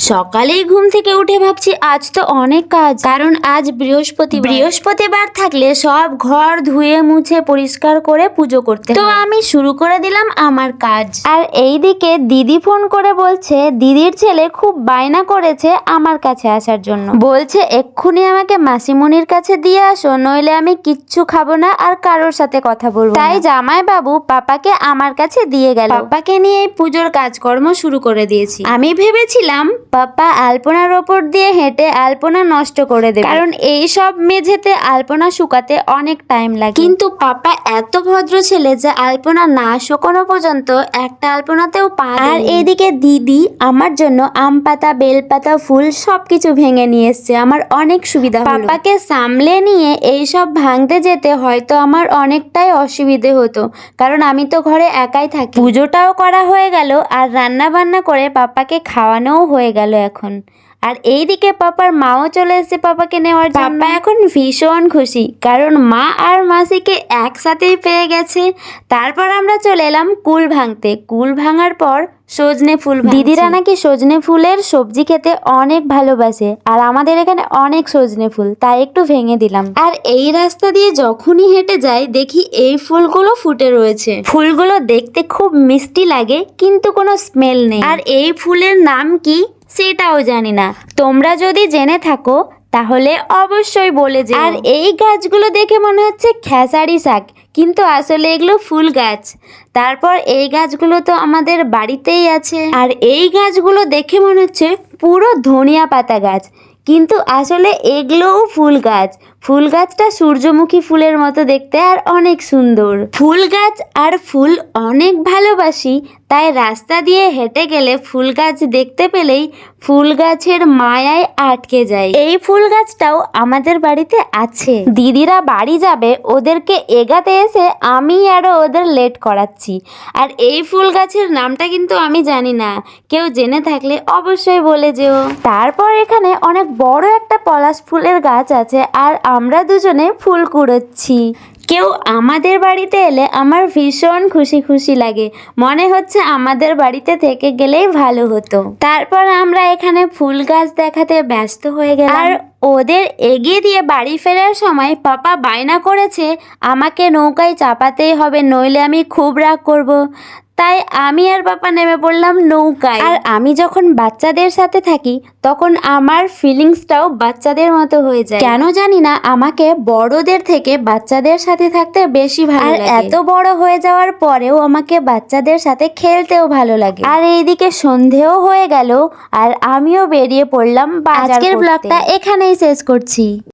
সকালেই ঘুম থেকে উঠে ভাবছি আজ তো অনেক কাজ, কারণ আজ বৃহস্পতিবার থাকলে সব ঘর ধুয়ে মুছে পরিষ্কার করে পুজো করতে তো আমি শুরু করে দিলাম আমার কাজ। আর এইদিকে দিদি ফোন করে বলছে দিদির ছেলে খুব বায়না করেছে আমার কাছে আসার জন্য, বলছে এক্ষুনি আমাকে মাসিমণির কাছে দিয়ে আসো, নইলে আমি কিচ্ছু খাবো না আর কারোর সাথে কথা বলবো। তাই জামাই বাবু পাপাকে আমার কাছে দিয়ে গেল, পাপাকে নিয়ে পুজোর কাজকর্ম শুরু করে দিয়েছি। আমি ভেবেছিলাম পাপা আলপনার ওপর দিয়ে হেঁটে আলপনা নষ্ট করে দেবে, কারণ এই সব মেঝেতে আলপনা শুকাতে অনেক টাইম লাগে। কিন্তু পাপা এত ভদ্র ছেলে যে আলপনা না শুকানো পর্যন্ত একটা আলপনাতেও পা দেয়নি। আর এইদিকে দিদি আমার জন্য আম পাতা, বেল পাতা, ফুল সবকিছু ভেঙে নিয়ে এসছে, আমার অনেক সুবিধা হলো। পাপাকে সামলে নিয়ে এই সব ভাঙতে যেতে হয়তো আমার অনেকটাই অসুবিধে হতো, কারণ আমি তো ঘরে একাই থাকি। পুজোটাও করা হয়ে গেল আর রান্না বান্না করে পাপাকে খাওয়ানোও হয়ে গেল এখন। আর এইদিকে পাপার মাও চলে এসেছে পাপাকে নেওয়ার জন্য। পাপা এখন ভীষণ খুশি, কারণ মা আর মাসিকে একসাথেই পেয়ে গেছে। তারপর আমরা চলে এলাম কুল ভাঙতে। কুল ভাঙার পর সজনে ফুল, দিদিরা নাকি সজনে ফুলের সবজি খেতে অনেক ভালোবাসে, আর আমাদের এখানে অনেক সজনে ফুল, তাই একটু ভেঙে দিলাম। আর এই রাস্তা দিয়ে যখনই হেঁটে যাই দেখি এই ফুলগুলো ফুটে রয়েছে। ফুলগুলো দেখতে খুব মিষ্টি লাগে, কিন্তু কোনো স্মেল নেই। আর এই ফুলের নাম কি সেটাও জানি না, তোমরা যদি জেনে থাকো তাহলে অবশ্যই বলে যেও। আর এই গাছগুলো দেখে মনে হচ্ছে খেসারি শাক, কিন্তু আসলে এগুলো ফুল গাছ। তারপর এই গাছগুলো তো আমাদের বাড়িতেই আছে। আর এই গাছগুলো দেখে মনে হচ্ছে পুরো ধনিয়া পাতা গাছ, কিন্তু আসলে এগুলোও ফুল গাছ। ফুল গাছটা সূর্যমুখী ফুলের মতো দেখতে আর অনেক সুন্দর। ফুল গাছ আর ফুল অনেক ভালোবাসি, তাই রাস্তা দিয়ে হেঁটে গেলে ফুল গাছ দেখতে পেলেই ফুল গাছের মায়ায় আটকে যায়। এই ফুল গাছটাও আমাদের বাড়িতে আছে। দিদিরা বাড়ি যাবে, ওদেরকে এগাতে এসে আমি আরো ওদের লেট করাচ্ছি। আর এই ফুল গাছের নামটা কিন্তু আমি জানি না, কেউ জেনে থাকলে অবশ্যই বলে যেও। তারপর এখানে অনেক বড় একটা পলাশ ফুলের গাছ আছে, আর আমরা দুজনে ফুল কুড়োচ্ছি। কেউ আমাদের বাড়িতে এলে আমার ভীষণ খুশি খুশি লাগে, মনে হচ্ছে আমাদের বাড়িতে থেকে গেলেই ভালো হতো। তারপর আমরা এখানে ফুল গাছ দেখাতে ব্যস্ত হয়ে গেলাম। আর ওদের এগিয়ে দিয়ে বাড়ি ফেরার সময় পাপা বায়না করেছে আমাকে নৌকায় চাপাতেই হবে, নইলে আমি খুব রাগ করব। তাই আমি আর পাপা নেমে পড়লাম নৌকায়। আর আমি যখন বাচ্চাদের সাথে থাকি তখন আমার ফিলিংসটাও বাচ্চাদের মতো হয়ে যায়, কেন জানি না আমাকে বড়দের থেকে বাচ্চাদের সাথে থাকতে বেশি ভালো লাগে। এত বড় হয়ে যাওয়ার পরেও আমাকে বাচ্চাদের সাথে খেলতেও ভালো লাগে। আর এইদিকে সন্ধেও হয়ে গেল আর আমিও বেরিয়ে পড়লাম বাজার করতে। আজকের ব্লগটা এখানেই শেষ করছি।